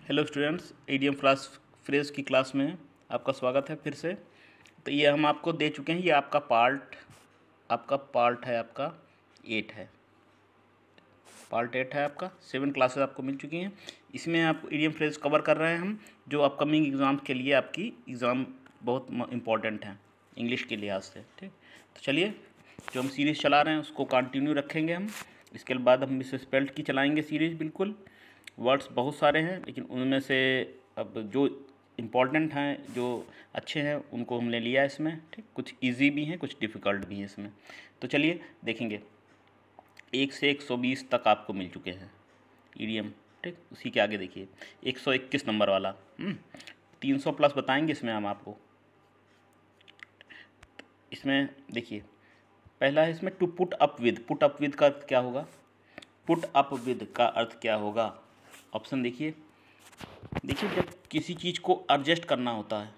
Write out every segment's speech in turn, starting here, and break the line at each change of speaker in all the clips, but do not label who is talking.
Hello students, EDM फ्लास phrase की class में आपका स्वागत है फिर से। तो ये हम आपको दे चुके हैं, ये आपका पार्ट है, आपका 8 है, पार्ट 8 है आपका। 7 क्लासेस आपको मिल चुकी हैं। इसमें आप ईडीएम फ्रेज कवर कर रहे हैं हम, जो अपकमिंग एग्ज़ाम के लिए आपकी एग्ज़ाम बहुत इम्पॉर्टेंट है इंग्लिश के लिहाज से। ठीक, तो चलिए, जो हम सीरीज़ चला रहे हैं उसको कंटिन्यू रखेंगे हम। इसके बाद हम मिसेस पेल्ट की चलाएंगे सीरीज़। बिल्कुल, वर्ड्स बहुत सारे हैं, लेकिन उनमें से अब जो इम्पॉर्टेंट हैं, जो अच्छे हैं, उनको हमने लिया इसमें। ठीक, कुछ इजी भी हैं, कुछ डिफ़िकल्ट भी हैं इसमें। तो चलिए देखेंगे। 1 से 120 तक आपको मिल चुके हैं ईडीएम। ठीक, उसी के आगे देखिए 121 नंबर वाला 300 प्लस बताएंगे इसमें हम आपको। इसमें देखिए, पहला है इसमें to put up with. Put up with का अर्थ क्या होगा? पुट अप विद का अर्थ क्या होगा? ऑप्शन देखिए, जब किसी चीज़ को एडजस्ट करना होता है,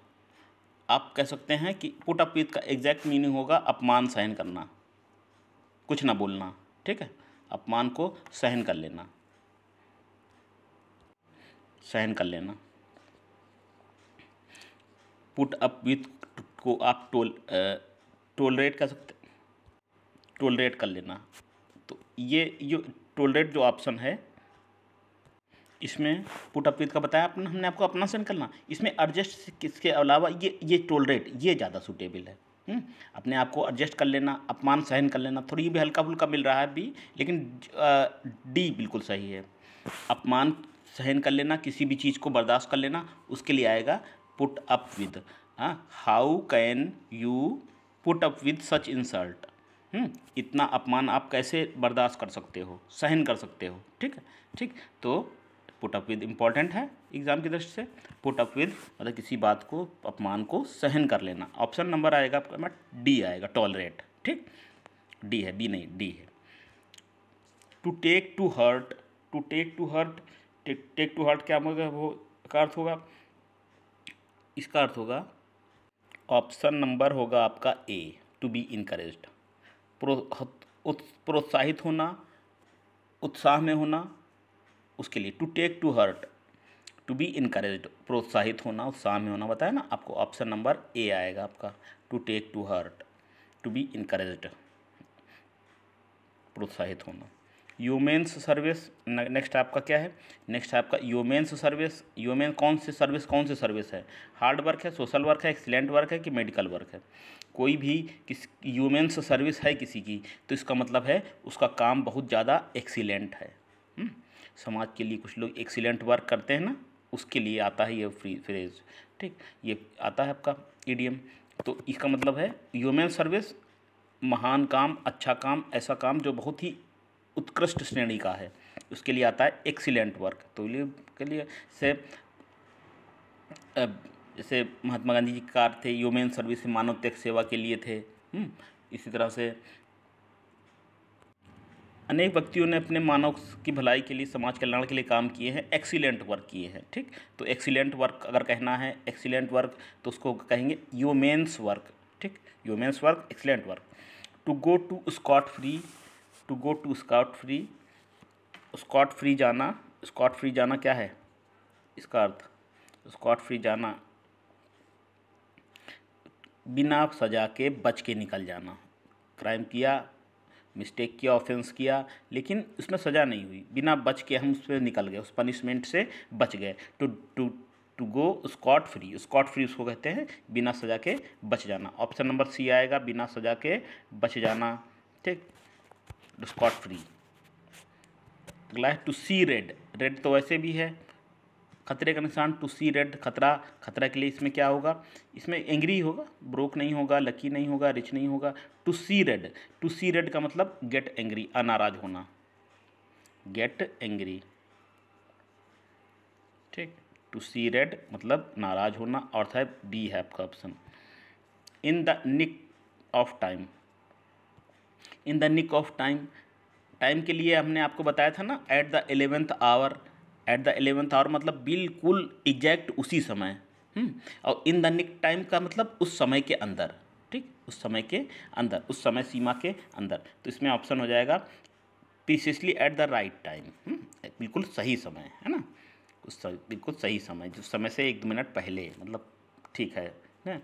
आप कह सकते हैं कि पुट अप विद का एग्जैक्ट मीनिंग होगा अपमान सहन करना, कुछ ना बोलना। ठीक है, अपमान को सहन कर लेना, सहन कर लेना। पुट अप विद को आप टोलरेट कर सकते, टोलरेट कर लेना। तो ये टोलरेट जो ऑप्शन है, इसमें पुट अप विद का बताया अपना हमने आपको, अपना सहन करना। इसमें एडजस्ट किसके अलावा ये टोलरेट ये ज़्यादा सूटेबल है। अपने आप को एडजस्ट कर लेना, अपमान सहन कर लेना, थोड़ी भी हल्का फुल्का मिल रहा है बी, लेकिन डी बिल्कुल सही है। अपमान सहन कर लेना, किसी भी चीज़ को बर्दाश्त कर लेना, उसके लिए आएगा put up with. How can you put up with such insult? इतना अपमान आप कैसे बर्दाश्त कर सकते हो, सहन कर सकते हो? ठीक है, ठीक। तो पुट अप विद इम्पॉर्टेंट है एग्जाम की दृष्टि से। पुट अप विद मतलब किसी बात को, अपमान को सहन कर लेना। ऑप्शन नंबर आएगा आपका, डी आएगा, टॉलरेट। ठीक, डी है, बी नहीं, डी है। To take to heart, to take to heart, take to heart क्या होगा? वो का अर्थ होगा, इसका अर्थ होगा, ऑप्शन नंबर होगा आपका ए, टू बी इनकरेज्ड। प्रोत्साहित होना, उत्साह में होना, उसके लिए to take to heart, to be encouraged, प्रोत्साहित होना, उत्साह में होना। बताया ना आपको, ऑप्शन नंबर ए आएगा आपका, to take to heart, to be encouraged, प्रोत्साहित होना। ह्यूमेंस सर्विस नेक्स्ट आपका क्या है? नेक्स्ट आपका ह्यूमेंस सर्विस। ह्यूमेन कौन सी सर्विस है? हार्ड वर्क है, सोशल वर्क है, एक्सीलेंट वर्क है कि मेडिकल वर्क है? कोई भी किस ह्यूमेंस सर्विस है किसी की, तो इसका मतलब है उसका काम बहुत ज़्यादा एक्सीलेंट है। समाज के लिए कुछ लोग एक्सीलेंट वर्क करते हैं ना, उसके लिए आता है ये फ्रेज। ठीक, ये आता है आपका ईडीएम। तो इसका मतलब है ह्यूमन सर्विस, महान काम, अच्छा काम, ऐसा काम जो बहुत ही उत्कृष्ट श्रेणी का है, उसके लिए आता है एक्सीलेंट वर्क। तो ये के लिए से जैसे महात्मा गांधी जी कार थे, ह्यूमन सर्विस से मानव त्याग सेवा के लिए थे। इसी तरह से अनेक व्यक्तियों ने अपने मानव की भलाई के लिए, समाज कल्याण के लिए काम किए हैं, एक्सीलेंट वर्क किए हैं। ठीक, तो एक्सीलेंट वर्क अगर कहना है, एक्सीलेंट वर्क, तो उसको कहेंगे ह्यूमेंस वर्क। ठीक, humans work, excellent work. To go to scot free, to go to scot free, scot free जाना। स्कॉट फ्री जाना क्या है इसका अर्थ? स्कॉट फ्री जाना, बिना सजा के बच के निकल जाना। क्राइम किया, मिस्टेक किया, ऑफेंस किया, लेकिन उसमें सज़ा नहीं हुई, बिना बच के हम उस पर निकल गए, उस पनिशमेंट से बच गए। To to to go scot free, scot free उसको कहते हैं बिना सज़ा के बच जाना। ऑप्शन नंबर सी आएगा, बिना सज़ा के बच जाना। ठीक, स्कॉट फ्री। अगला है टू सी रेड। रेड तो वैसे भी है खतरे का निशान, टू सी रेड, खतरा। खतरा के लिए इसमें क्या होगा? इसमें एंग्री होगा, ब्रोक नहीं होगा, लकी नहीं होगा, रिच नहीं होगा। To see red, to see red का मतलब गेट एंग्री, अनाराज होना, गेट एंग्री। ठीक, टू सी रेड मतलब नाराज होना, और था बी है आपका option. In the nick of time, in the nick of time, time के लिए हमने आपको बताया था ना, at the 11th hour. At the 11th hour मतलब बिल्कुल एग्जैक्ट उसी समय। और इन द निक टाइम का मतलब उस समय के अंदर। ठीक, उस समय के अंदर, उस समय सीमा के अंदर। तो इसमें ऑप्शन हो जाएगा प्रीसियसली एट द राइट टाइम, बिल्कुल सही समय है ना, बिल्कुल सही समय, जो समय से 1-2 मिनट पहले, मतलब ठीक है ना।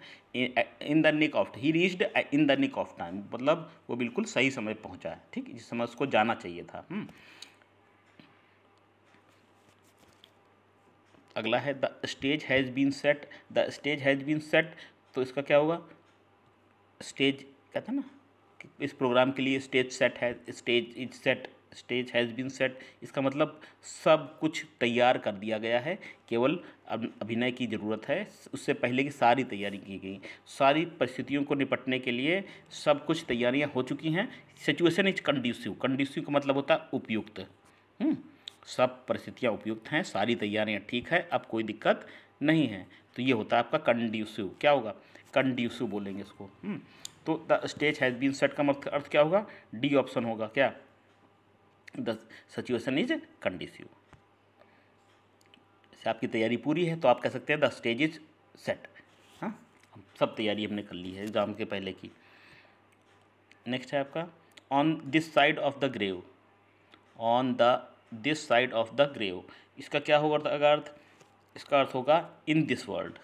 In the nick of, he reached in the nick of time, मतलब वो बिल्कुल सही समय पहुंचा है, ठीक, जिस समय उसको जाना चाहिए था। अगला है the stage has been set, the stage has been set, तो इसका क्या होगा, स्टेज कहते हैं ना कि इस प्रोग्राम के लिए स्टेज सेट है, stage is set, stage has been set, इसका मतलब सब कुछ तैयार कर दिया गया है, केवल अब अभिनय की ज़रूरत है, उससे पहले की सारी तैयारी की गई, सारी परिस्थितियों को निपटने के लिए सब कुछ तैयारियां हो चुकी हैं। सिचुएशन इज कंड्यूसिव, कंड्यूसिव का मतलब होता है उपयुक्त। सब परिस्थितियां उपयुक्त हैं, सारी तैयारियां ठीक है, अब कोई दिक्कत नहीं है, तो ये होता है आपका कंड्यूसिव। क्या होगा, कंड्यूसिव बोलेंगे इसको। तो the stage has been set का अर्थ क्या होगा, डी ऑप्शन होगा, क्या, द सिचुएशन इज कंड्यूसिव। जैसे आपकी तैयारी पूरी है तो आप कह सकते हैं द स्टेज इज सेट। हाँ, सब तैयारी हमने कर ली है एग्ज़ाम के पहले की। नेक्स्ट है आपका on this side of the grave, on the this side of the grave, इसका क्या होगा अगर अर्थ, इसका अर्थ होगा in this world.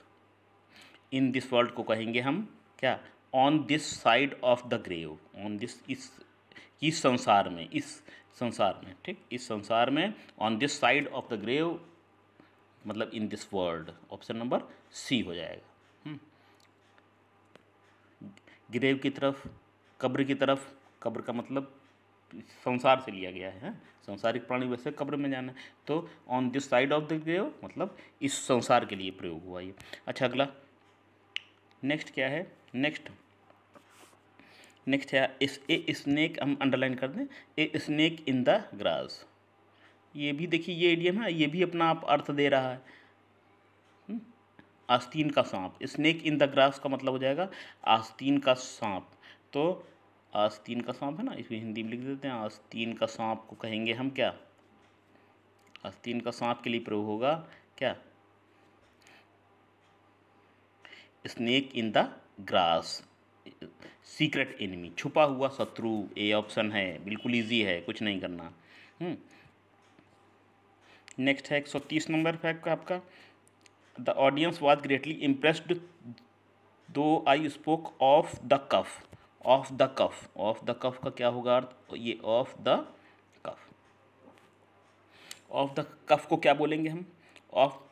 In this world को कहेंगे हम क्या, on this side of the grave, on this, इस संसार में, इस संसार में, ठीक, इस संसार में, on this side of the grave मतलब in this world, option number C हो जाएगा। ग्रेव की तरफ, कब्र की तरफ, कब्र का मतलब संसार से लिया गया है, संसारिक प्राणी वैसे कब्र में जाना है, तो on this side of the grave मतलब इस संसार के लिए प्रयोग हुआ ये। अच्छा अगला नेक्स्ट क्या है, नेक्स्ट है इस ए स्नेक, हम अंडरलाइन कर दें, a snake in the grass, ये भी देखिए ये इडियम है, ये भी अपना आप अर्थ दे रहा है। आस्तीन का सांप, स्नेक इन द ग्रास का मतलब हो जाएगा आस्तीन का सांप, तो आस्तीन का सांप है ना, इसमें हिंदी में लिख देते हैं, आस्तीन का सांप को कहेंगे हम क्या, आस्तीन का सांप के लिए प्रयोग होगा क्या, snake in the grass, secret enemy, छुपा हुआ शत्रु, ए ऑप्शन है, बिल्कुल इजी है, कुछ नहीं करना। नेक्स्ट है 130 नंबर फैक्ट का आपका, the audience was greatly impressed though I spoke off the cuff, off the cuff, off the cuff का क्या होगा अर्थ, ये off the cuff, off the cuff को क्या बोलेंगे हम, ऑफ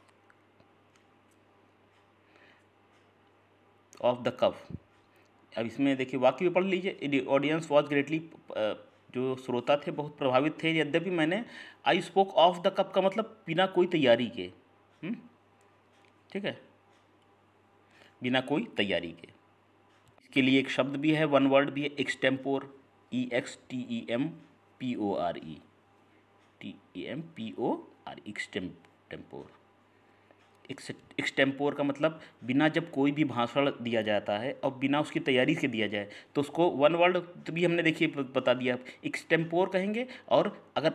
द कफ। अब इसमें देखिए वाक्य भी पढ़ लीजिए, ऑडियंस वॉज ग्रेटली, जो श्रोता थे बहुत प्रभावित थे, यद्यपि मैंने आई स्पोक ऑफ द कप का मतलब बिना कोई तैयारी के, ठीक है, बिना कोई तैयारी के। इसके लिए एक शब्द भी है, वन वर्ड भी है, extempore, EXTEMPORE, TEMPOR, extempore. Extempore का मतलब बिना जब कोई भी भाषण दिया जाता है और बिना उसकी तैयारी से दिया जाए तो उसको वन वर्ड तो भी हमने देखिए बता दिया, एक्सटेम्पोर कहेंगे। और अगर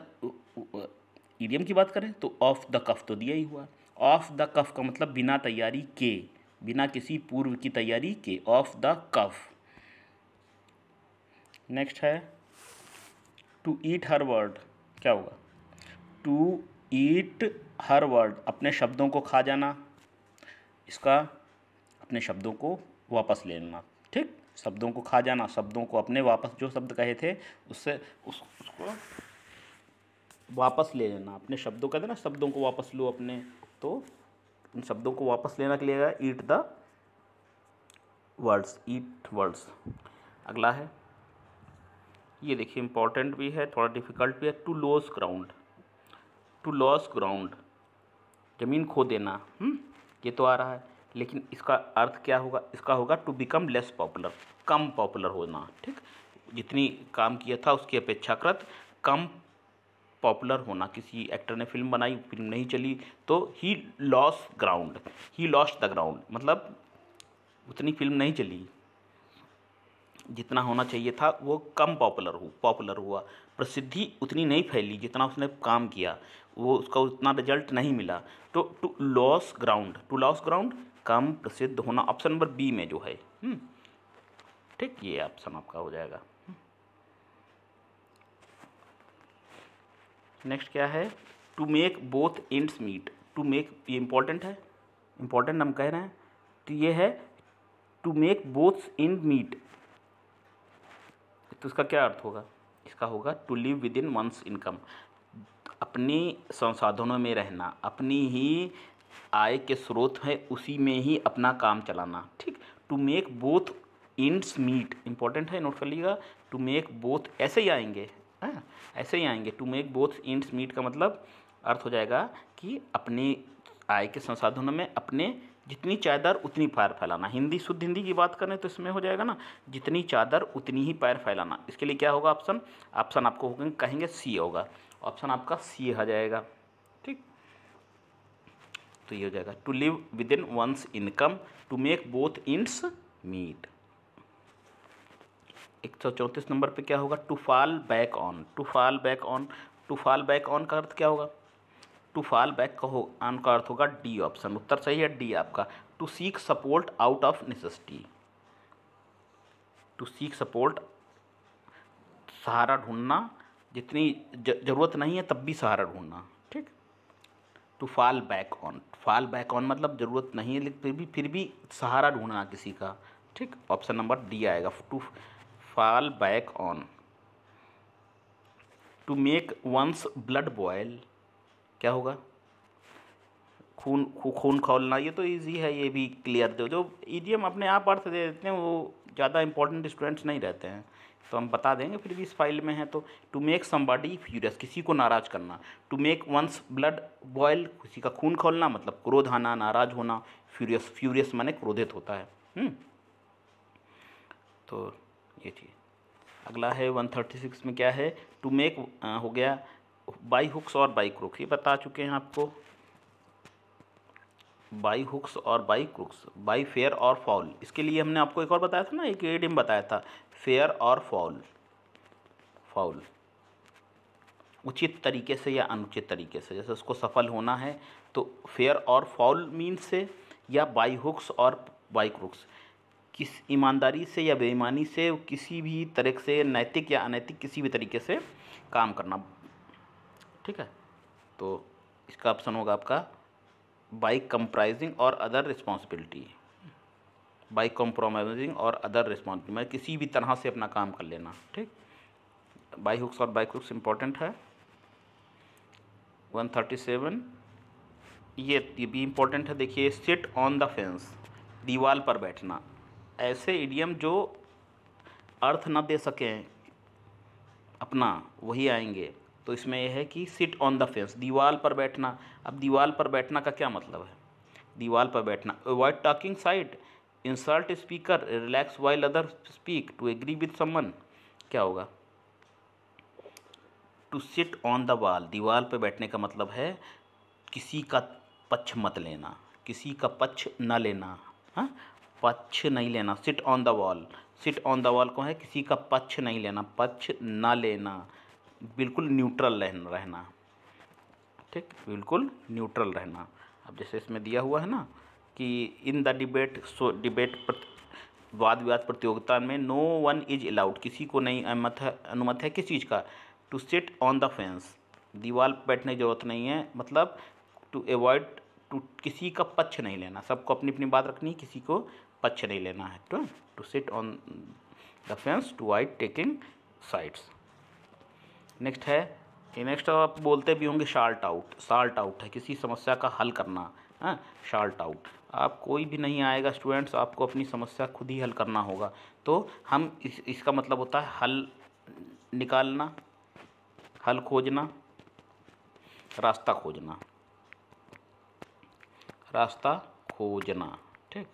इडियम की बात करें तो ऑफ द कफ तो दिया ही हुआ, ऑफ द कफ का मतलब बिना तैयारी के, बिना किसी पूर्व की तैयारी के, ऑफ द कफ। नेक्स्ट है टू ईट हर वर्ड, क्या होगा, टू ईट हर वर्ड, अपने शब्दों को खा जाना, इसका अपने शब्दों को वापस ले लेना, ठीक, शब्दों को खा जाना, शब्दों को अपने वापस, जो शब्द कहे थे उससे उसको वापस ले लेना, अपने शब्दों कहते ना, शब्दों को वापस लो अपने, तो उन शब्दों को वापस लेना के लिए ईट द वर्ड्स, ईट वर्ड्स। अगला है, ये देखिए इंपॉर्टेंट भी है, थोड़ा डिफिकल्ट भी है, to lose ground, to lose ground, ज़मीन खो देना, ये तो आ रहा है, लेकिन इसका अर्थ क्या होगा, इसका होगा टू बिकम लेस पॉपुलर, कम पॉपुलर होना, ठीक, जितनी काम किया था उसकी अपेक्षाकृत कम पॉपुलर होना। किसी एक्टर ने फिल्म बनाई, फिल्म नहीं चली तो he lose ground, he lost the ground, मतलब उतनी फिल्म नहीं चली, जितना होना चाहिए था वो कम पॉपुलर हुआ, प्रसिद्धि उतनी नहीं फैली जितना उसने काम किया, वो उसका उतना रिजल्ट नहीं मिला, तो to lose ground, to lose ground कम प्रसिद्ध होना, ऑप्शन नंबर बी में जो है, ठीक, ये ऑप्शन आपका हो जाएगा। नेक्स्ट क्या है, to make both ends meet, to make, ये इम्पॉर्टेंट है, इम्पॉर्टेंट हम कह रहे हैं, तो ये है टू मेक बोथ इन मीट। तो इसका क्या अर्थ होगा? इसका होगा to live within one's income, अपनी संसाधनों में रहना, अपनी ही आय के स्रोत है उसी में ही अपना काम चलाना, ठीक। To make both ends meet, important है, नोट कर लीजिएगा। टू मेक बोथ ऐसे ही आएंगे, हाँ ऐसे ही आएंगे। To make both ends meet का मतलब अर्थ हो जाएगा कि अपनी आय के संसाधनों में अपने जितनी चादर उतनी पैर फैलाना। हिंदी, शुद्ध हिंदी की बात करें तो इसमें हो जाएगा ना, जितनी चादर उतनी ही पैर फैलाना। इसके लिए क्या होगा ऑप्शन? ऑप्शन आपको कहेंगे सी होगा, ऑप्शन आपका सी आ जाएगा, ठीक। तो ये हो जाएगा to live within one's income, to make both ends meet. 134 number पे क्या होगा? To fall back on, to fall back on, to fall back on का अर्थ क्या होगा? टू फॉल बैक का ऑन का अर्थ होगा डी ऑप्शन, उत्तर सही है डी आपका। To seek support out of necessity, to seek support, सहारा ढूंढना, जितनी जरूरत नहीं है तब भी सहारा ढूंढना, ठीक। To fall back on, fall back on मतलब जरूरत नहीं है लेकिन फिर भी सहारा ढूंढना किसी का, ठीक। ऑप्शन नंबर डी आएगा, to fall back on. To make one's blood boil, क्या होगा? खून खौलना। ये तो इजी है, ये भी क्लियर दो। जो ईडीएम अपने आप अर्थ दे देते हैं वो ज़्यादा इंपॉर्टेंट स्टूडेंट्स नहीं रहते हैं, तो हम बता देंगे, फिर भी इस फाइल में है। तो टू मेक समबॉडी फ्यूरियस, किसी को नाराज करना। To make one's blood boil, किसी का खून खौलना मतलब क्रोध आना, नाराज होना। फ्यूरियस, फ्यूरियस माने क्रोधित होता है। तो ये चीज़। अगला है 136 में क्या है? टू मेक हो गया बाई हुक्स और बाई क्रुक्स, ये बता चुके हैं आपको। बाई हुक्स और बाई क्रुक्स, बाई फेयर और फाउल, इसके लिए हमने आपको एक और बताया था ना, एक इडियम बताया था, फेयर और फाउल। फाउल उचित तरीके से या अनुचित तरीके से, जैसे उसको सफल होना है तो फेयर और फाउल मीन्स से, या बाई हुक्स और बाई क्रुक्स, किस ईमानदारी से या बेईमानी से, किसी भी तरह से, नैतिक या अनैतिक किसी भी तरीके से काम करना, ठीक है। तो इसका ऑप्शन होगा आपका बाई कंप्राइजिंग और अदर रिस्पॉन्सिबिलिटी, बाई कॉम्प्रोमाइजिंग और अदर रिस्पॉन्सिबिलिटी, मैं किसी भी तरह से अपना काम कर लेना, ठीक। बाई हुक्स और बाई क्रुक्स इंपॉर्टेंट है। 137 ये भी इम्पोर्टेंट है, देखिए। सिट ऑन द फेंस, दीवार पर बैठना। ऐसे इडियम जो अर्थ न दे सकें अपना, वही आएंगे। तो इसमें यह है कि सिट ऑन द फेंस, दीवार पर बैठना। अब दीवार पर बैठना का क्या मतलब है? दीवार पर बैठना, avoid talking side, insult speaker, relax while other speak, to agree with someone, क्या होगा? To sit on the wall, दीवार पर बैठने का मतलब है किसी का पक्ष मत लेना, किसी का पक्ष न लेना, हाँ, पक्ष नहीं लेना। Seat on the wall, seat on the wall को है किसी का पक्ष नहीं लेना, पक्ष न लेना, बिल्कुल न्यूट्रल रहना, ठीक, बिल्कुल न्यूट्रल रहना। अब जैसे इसमें दिया हुआ है ना कि in the debate, so debate वाद विवाद प्रतियोगिता में नो वन इज अलाउड, किसी को नहीं अनुमत है किस चीज़ का? To sit on the fence, दीवार पर बैठने की जरूरत नहीं है, मतलब टू अवॉइड, टू किसी का पक्ष नहीं लेना, सबको अपनी अपनी बात रखनी है, किसी को पक्ष नहीं लेना है। To sit on the fence, to avoid taking sides. Next है, नेक्स्ट आप बोलते भी होंगे शार्ट आउट, शार्ट आउट है किसी समस्या का हल करना, हाँ, शार्ट आउट। आप कोई भी नहीं आएगा स्टूडेंट्स, आपको अपनी समस्या खुद ही हल करना होगा। तो हम इसका मतलब होता है हल निकालना, हल खोजना, रास्ता खोजना, रास्ता खोजना, ठीक,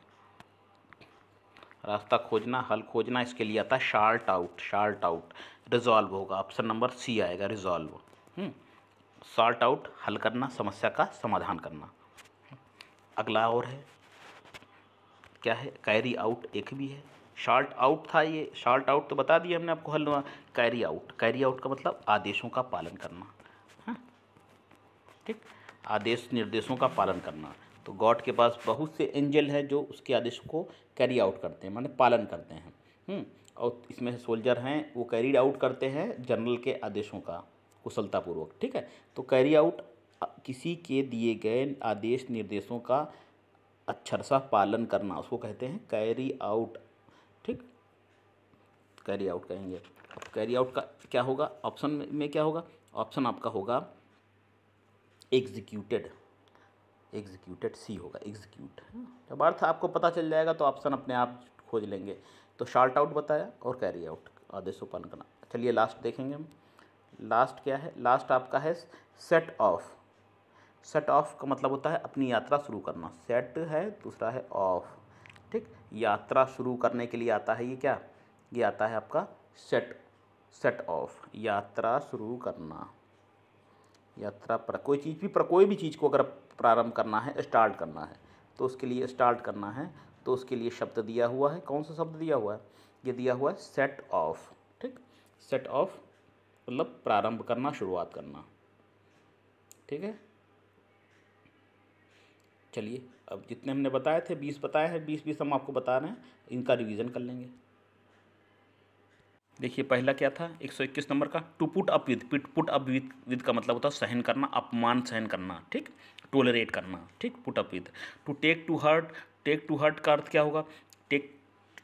रास्ता खोजना, हल खोजना, इसके लिए आता है shout out, shout out. Resolve होगा, ऑप्शन नंबर सी आएगा, रिजॉल्व। शार्ट आउट, हल करना, समस्या का समाधान करना। अगला और है, क्या है? कैरी आउट, एक भी है। शार्ट आउट था ये, शार्ट आउट तो बता दिया हमने आपको, हल हुआ। कैरी आउट, कैरी आउट का मतलब आदेशों का पालन करना, हाँ, ठीक, आदेश निर्देशों का पालन करना। तो गॉड के पास बहुत से एंजल हैं जो उसके आदेश को कैरी आउट करते हैं, माने पालन करते हैं। और इसमें से सोल्जर हैं, वो कैरी आउट करते हैं जनरल के आदेशों का कुशलतापूर्वक, ठीक है। तो कैरी आउट किसी के दिए गए आदेश निर्देशों का अक्षरशः पालन करना, उसको कहते हैं कैरी आउट। ठीक, कैरी आउट कहेंगे। अब कैरी आउट का क्या होगा, ऑप्शन में क्या होगा, ऑप्शन आपका होगा एग्जीक्यूटेड, एग्जीक्यूटेड सी होगा, एग्जीक्यूट। जब अर्थ आपको पता चल जाएगा तो ऑप्शन अपने आप खोज लेंगे। तो शार्ट आउट बताया और कैरी आउट, आदेशों पालन करना। चलिए लास्ट देखेंगे हम। लास्ट क्या है, लास्ट आपका है सेट ऑफ। सेट ऑफ का मतलब होता है अपनी यात्रा शुरू करना। सेट है, दूसरा है ऑफ। ठीक, यात्रा शुरू करने के लिए आता है ये क्या, ये आता है आपका सेट, सेट ऑफ, यात्रा शुरू करना। यात्रा पर कोई चीज़ भी, पर कोई भी चीज़ को अगर प्रारंभ करना है, स्टार्ट करना है, तो उसके लिए स्टार्ट करना है तो उसके लिए शब्द दिया हुआ है। कौन सा शब्द दिया हुआ है, ये दिया हुआ है सेट ऑफ। ठीक, सेट ऑफ मतलब प्रारंभ करना, शुरुआत करना। ठीक है, चलिए अब जितने हमने बताए थे 20 बताए हैं, 20 हम आपको बता रहे हैं, इनका रिवीजन कर लेंगे। देखिए पहला क्या था 121 नंबर का, to put up with. Put up with का मतलब होता है सहन करना, अपमान सहन करना। ठीक, टोलरेट करना। ठीक, put up with. To take to heart, take to heart का अर्थ क्या होगा, टेक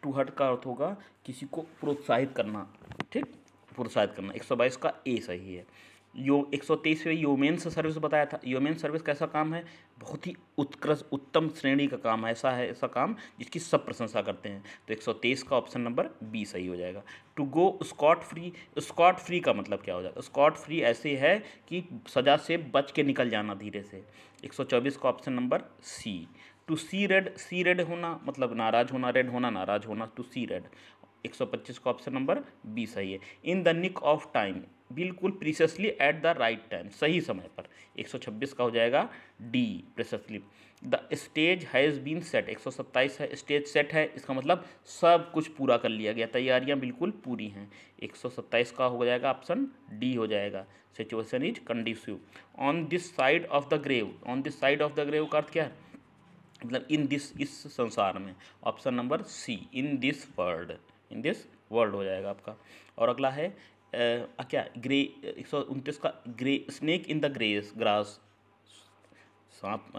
टू हर्ट का अर्थ होगा किसी को प्रोत्साहित करना। ठीक, प्रोत्साहित करना। 122 का ए सही है। 123 में योमेंस सर्विस बताया था। योमेंस सर्विस कैसा काम है, बहुत ही उत्कृष्ट उत्तम श्रेणी का काम है, ऐसा काम जिसकी सब प्रशंसा करते हैं। तो 123 का ऑप्शन नंबर बी सही हो जाएगा। To go scot free, scot free का मतलब क्या हो जाएगा, स्कॉट फ्री ऐसे है कि सज़ा से बच के निकल जाना धीरे से। 124 का option number C. To see red, see red होना मतलब नाराज होना, रेड होना नाराज होना, टू सी रेड। 125 का ऑप्शन नंबर बी सही है। In the nick of time, बिल्कुल precisely at the right time, सही समय पर। 126 का हो जाएगा D, precisely. The stage has been set, 127 है, स्टेज सेट है, इसका मतलब सब कुछ पूरा कर लिया गया, तैयारियां बिल्कुल पूरी हैं। 127 का हो जाएगा ऑप्शन डी हो जाएगा, situation is conducive. On this side of the grave, on this side of the grave का अर्थ क्या है, मतलब इन दिस, इस संसार में। Option number C, in this world, in this world हो जाएगा आपका। और अगला है क्या, ग्रे 129 का, grey snake in the grace grass, सांप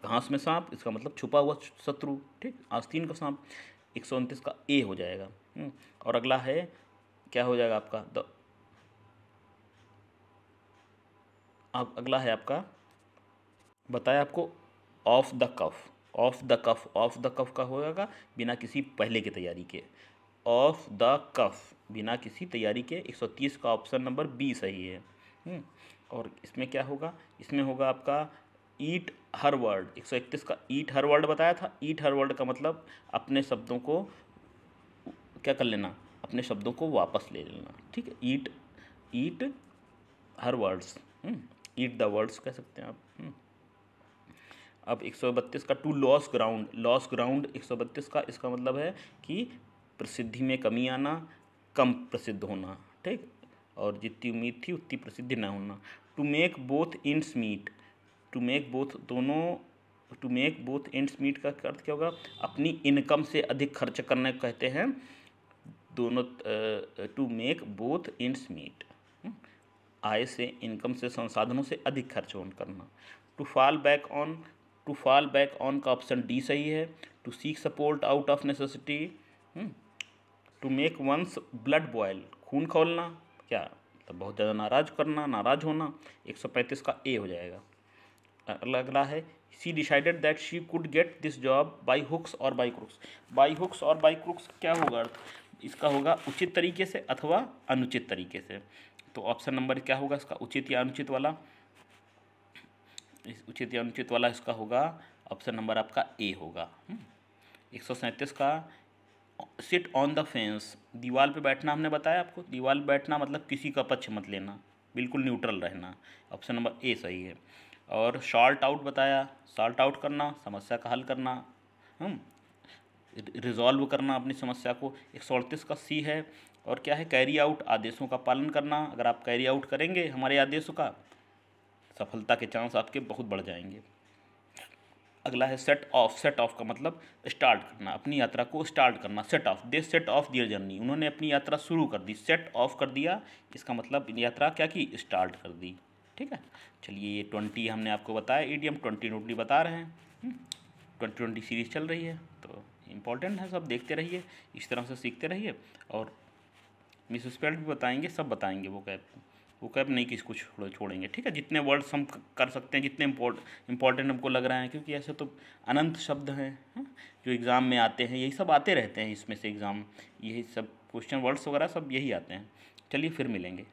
घास में सांप, इसका मतलब छुपा हुआ शत्रु। ठीक, आस्तीन का सांप। 129 का ए हो जाएगा। और अगला है क्या हो जाएगा आपका, अब अगला है आपका, बताया आपको off the cuff, off the cuff, off the cuff का होगा बिना किसी पहले की तैयारी के, ऑफ द कफ बिना किसी तैयारी के। 130 का ऑप्शन नंबर बी सही है। और इसमें क्या होगा, इसमें होगा आपका ईट हर वर्ड। 131 का ईट हर वर्ड बताया था। ईट हर वर्ड का मतलब अपने शब्दों को क्या कर लेना, अपने शब्दों को वापस ले लेना। ठीक है, eat, eat her words, eat the words कह सकते हैं आप। अब 132 का to lose ground, lose ground 132 का, इसका मतलब है कि प्रसिद्धि में कमी आना, कम प्रसिद्ध होना। ठीक, और जितनी उम्मीद थी उतनी प्रसिद्धि ना होना। To make both ends meet, to make both दोनों, to make both ends meet का अर्थ क्या होगा, अपनी इनकम से अधिक खर्च करने को कहते हैं दोनों। To make both ends meet, आय से, इनकम से, संसाधनों से अधिक खर्च करना। To fall back on, to fall back on का ऑप्शन डी सही है। To seek support out of necessity. To make one's blood boil, खून खौलना, क्या मतलब बहुत ज़्यादा नाराज करना, नाराज होना। 135 का ए हो जाएगा। अगला है she decided that she could get this job by hooks और बाई क्रुक्स। बाई हुक्स और बाई क्रुक्स क्या होगा अर्थ, इसका होगा उचित तरीके से अथवा अनुचित तरीके से। तो ऑप्शन नंबर क्या होगा इसका, उचित या अनुचित वाला, इस उचित या अनुचित वाला इसका होगा ऑप्शन नंबर आपका ए होगा। 137 का सिट ऑन द फेंस, दीवार पे बैठना हमने बताया आपको, दीवार पे बैठना मतलब किसी का पक्ष मत लेना, बिल्कुल न्यूट्रल रहना। ऑप्शन नंबर ए सही है। और शॉर्ट आउट बताया, शॉर्ट आउट करना, समस्या का हल करना, रिजॉल्व करना अपनी समस्या को। 138 का सी है। और क्या है, कैरी आउट, आदेशों का पालन करना। अगर आप कैरी आउट करेंगे हमारे आदेशों का, सफलता के चांस आपके बहुत बढ़ जाएंगे। अगला है सेट ऑफ, सेट ऑफ का मतलब स्टार्ट करना, अपनी यात्रा को स्टार्ट करना। Set off, they set off their journey, उन्होंने अपनी यात्रा शुरू कर दी, सेट ऑफ कर दिया, इसका मतलब यात्रा क्या की, स्टार्ट कर दी। ठीक है। चलिए ये 20 हमने आपको बताया ईडियम, 20 बता रहे हैं। 20 सीरीज़ चल रही है, तो इम्पोर्टेंट है, सब देखते रहिए, इस तरह से सीखते रहिए। और मिस स्पेल्ड भी बताएंगे, सब बताएंगे वो कैब नहीं किसको छोड़ेंगे, ठीक है। जितने वर्ड्स हम कर सकते हैं, जितने इम्पोर्टेंट हमको लग रहा है, क्योंकि ऐसे तो अनंत शब्द हैं जो एग्ज़ाम में आते हैं, यही सब आते रहते हैं इसमें से एग्ज़ाम, यही सब क्वेश्चन वर्ड्स वगैरह सब यही आते हैं। चलिए फिर मिलेंगे।